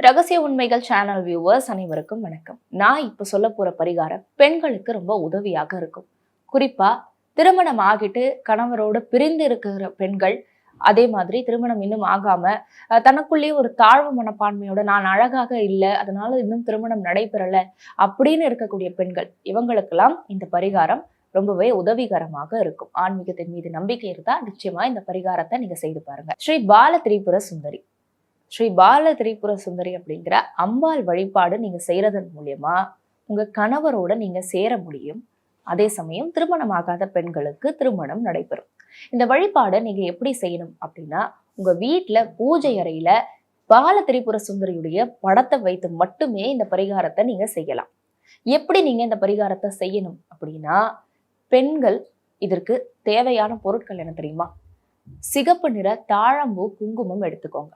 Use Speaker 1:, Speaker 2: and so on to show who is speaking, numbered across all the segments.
Speaker 1: ரகசிய உண்மைகள் channel viewers அனைவருக்கும் வணக்கம். நான் இப்ப சொல்ல போற பரிகாரம் பெண்களுக்கு ரொம்ப உதவியாக இருக்கும். குறிப்பா திருமணம் ஆகிட்டு கணவரோட பிரிந்து இருக்கிற பெண்கள், அதே மாதிரி திருமணம் இன்னும் ஆகாம தனக்குள்ளேயே ஒரு தாழ்வு மனப்பான்மையோட நான் அழகாக இல்லை, அதனால இன்னும் திருமணம் நடைபெறல அப்படின்னு இருக்கக்கூடிய பெண்கள், இவங்களுக்கெல்லாம் இந்த பரிகாரம் ரொம்பவே உதவிகரமாக இருக்கும். ஆன்மீகத்தின் மீது நம்பிக்கை இருந்தா நிச்சயமா இந்த பரிகாரத்தை நீங்க செய்து பாருங்க. ஸ்ரீ பால திரிபுர சுந்தரி ஸ்ரீ பால திரிபுர சுந்தரி அப்படிங்கிற அம்பாள் வழிபாடு நீங்க செய்யறதன் மூலியமா உங்க கணவரோட நீங்க சேர முடியும். அதே சமயம் திருமணம் ஆகாத பெண்களுக்கு திருமணம் நடைபெறும். இந்த வழிபாடை நீங்க எப்படி செய்யணும் அப்படின்னா, உங்க வீட்டுல பூஜை அறையில பால திரிபுர சுந்தரியுடைய படத்தை வைத்து மட்டுமே இந்த பரிகாரத்தை நீங்க செய்யலாம். எப்படி நீங்க இந்த பரிகாரத்தை செய்யணும் அப்படின்னா, பெண்கள் இதற்கு தேவையான பொருட்கள் என்ன தெரியுமா? சிகப்பு நிற தாழம்பூ குங்குமம் எடுத்துக்கோங்க.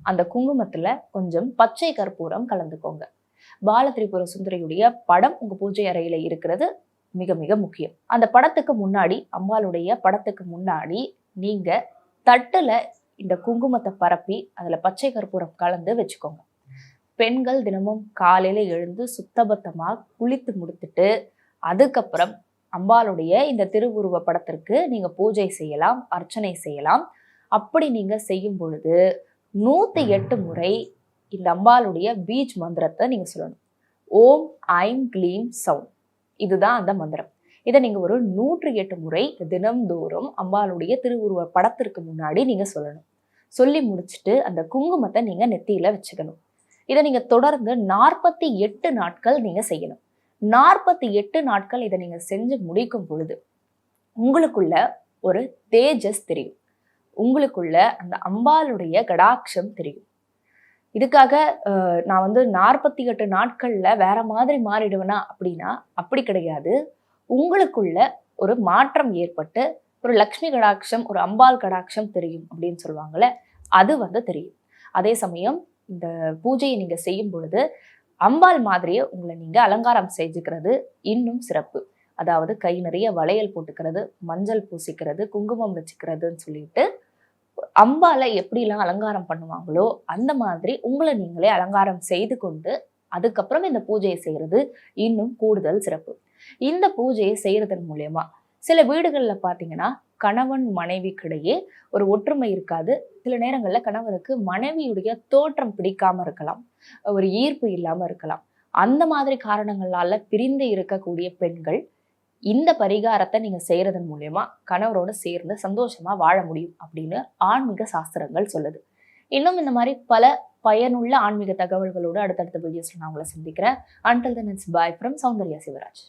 Speaker 1: அந்த குங்குமத்துல கொஞ்சம் பச்சை கற்பூரம் கலந்துக்கோங்க. பால திரிபுர சுந்தரியுடைய படம் உங்க பூஜை அறையில இருக்கிறது மிக மிக முக்கியம். அந்த படத்துக்கு முன்னாடி, அம்பாளுடைய படத்துக்கு முன்னாடி நீங்க தட்டுல இந்த குங்குமத்தை பரப்பி அதுல பச்சை கற்பூரம் கலந்து வச்சுக்கோங்க. பெண்கள் தினமும் காலையில எழுந்து சுத்தபத்தமா குளித்து முடித்துட்டு அதுக்கப்புறம் அம்பாளுடைய இந்த திருவுருவ படத்திற்கு நீங்க பூஜை செய்யலாம், அர்ச்சனை செய்யலாம். அப்படி நீங்க செய்யும் பொழுது 108 முறை இந்த அம்பாளுடைய பீஜ் மந்திரத்தை நீங்க சொல்லணும். ஓம் ஐம் க்ளீம் சவுண்ட், இதுதான் அந்த மந்திரம். இதை நீங்க ஒரு 108 முறை தினம்தோறும் அம்பாளுடைய திருவுருவ படத்திற்கு முன்னாடி நீங்க சொல்லணும். சொல்லி முடிச்சுட்டு அந்த குங்குமத்தை நீங்க நெத்தியில வச்சுக்கணும். இதை நீங்க தொடர்ந்து 48 நாட்கள் நீங்க செய்யணும். 48 நாட்கள் இதை நீங்க செஞ்சு முடிக்கும் பொழுது உங்களுக்குள்ள ஒரு தேஜஸ் தெரியும். உங்களுக்குள்ள அந்த அம்பாளுடைய கடாட்சம் தெரியும். இதுக்காக நான் 48 நாட்கள்ல வேற மாதிரி மாறிடுவேனா அப்படின்னா அப்படி கிடையாது. உங்களுக்குள்ள ஒரு மாற்றம் ஏற்பட்டு ஒரு லக்ஷ்மி கடாட்சம், ஒரு அம்பாள் கடாட்சம் தெரியும் அப்படின்னு சொல்லுவாங்கல்ல, அது தெரியும். அதே சமயம் இந்த பூஜையை நீங்க செய்யும் பொழுது அம்பாள் மாதிரியே உங்களை நீங்க அலங்காரம் செஞ்சுக்கிறது இன்னும் சிறப்பு. அதாவது கை நிறைய வளையல் போட்டுக்கிறது, மஞ்சள் பூசிக்கிறது, குங்குமம் வச்சுக்கிறதுன்னு சொல்லிட்டு அம்பாலை எப்படிலாம் அலங்காரம் பண்ணுவாங்களோ அந்த மாதிரி உங்களை நீங்களே அலங்காரம் செய்து கொண்டு அதுக்கப்புறம் இந்த பூஜையை செய்யறது இன்னும் கூடுதல் சிறப்பு. இந்த பூஜையை செய்யறதன் மூலியமா சில வீடுகள்ல பாத்தீங்கன்னா கணவன் மனைவிக்கிடையே ஒரு ஒற்றுமை இருக்காது. சில நேரங்கள்ல கணவருக்கு மனைவியுடைய தோற்றம் பிடிக்காம இருக்கலாம், ஒரு ஈர்ப்பு இல்லாம இருக்கலாம். அந்த மாதிரி காரணங்களால பிரிந்து இருக்கக்கூடிய பெண்கள் இந்த பரிகாரத்தை நீங்க செய்யறதன் மூலியமா கணவரோட சேர்ந்து சந்தோஷமா வாழ முடியும் அப்படின்னு ஆன்மீக சாஸ்திரங்கள் சொல்லுது. இன்னும் இந்த மாதிரி பல பயனுள்ள ஆன்மீக தகவல்களோடு அடுத்தடுத்த வீடியோஸ்ல நான் உங்களை சந்திக்கிறேன். Until then, it's bye from Soundarya Shivraj.